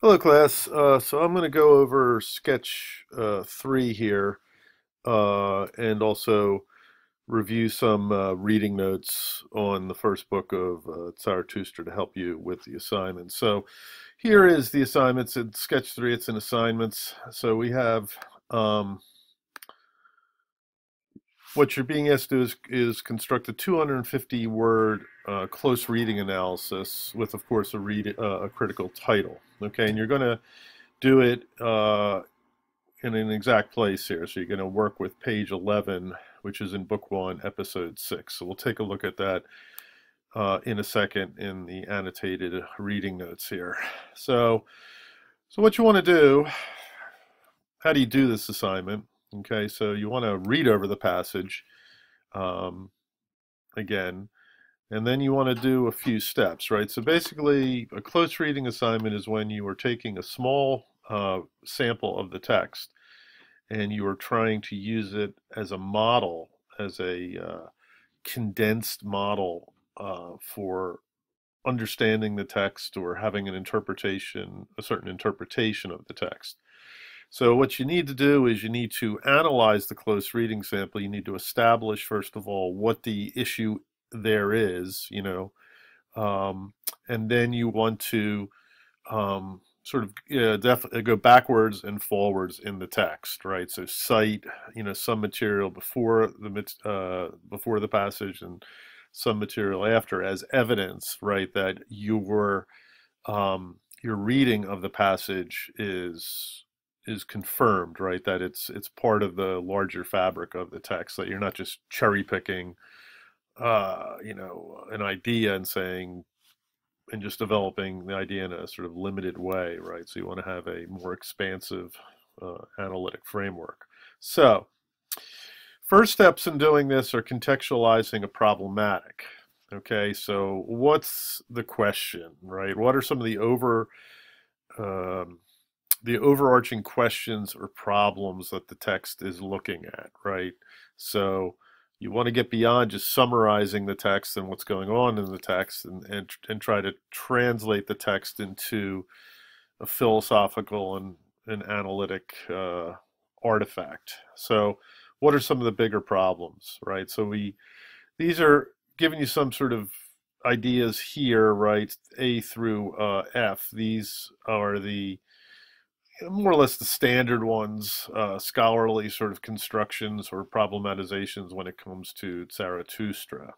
Hello, class. So I'm going to go over sketch 3 here and also review some reading notes on the first book of Zarathustra to help you with the assignments. So here is the assignments in sketch 3. It's in assignments. So we have what you're being asked to do is construct a 250 word close reading analysis with, of course, a critical title. Okay, and you're going to do it in an exact place here. So you're going to work with page 11, which is in book 1, episode 6. So we'll take a look at that in a second in the annotated reading notes here. So what you want to do, how do you do this assignment? Okay, so you want to read over the passage again, and then you want to do a few steps, right? So basically, a close reading assignment is when you are taking a small sample of the text and you are trying to use it as a model, as a condensed model for understanding the text or having an interpretation, a certain interpretation of the text. So what you need to do is you need to analyze the close reading sample. You need to establish, first of all, what the issue there is, and then you want to sort of go backwards and forwards in the text, right? So cite, some material before the passage and some material after as evidence, right, that your reading of the passage is confirmed, right? That it's part of the larger fabric of the text. That you're not just cherry picking, an idea and just developing the idea in a sort of limited way, right? So you want to have a more expansive analytic framework. So first steps in doing this are contextualizing a problematic. Okay, so what's the question, right? What are some of the overarching questions or problems that the text is looking at, right? So you want to get beyond just summarizing the text and what's going on in the text and try to translate the text into a philosophical and analytic artifact. So what are some of the bigger problems, right? So these are giving you some sort of ideas here, right? A through F. These are the more or less the standard ones, scholarly sort of constructions or problematizations when it comes to Zarathustra.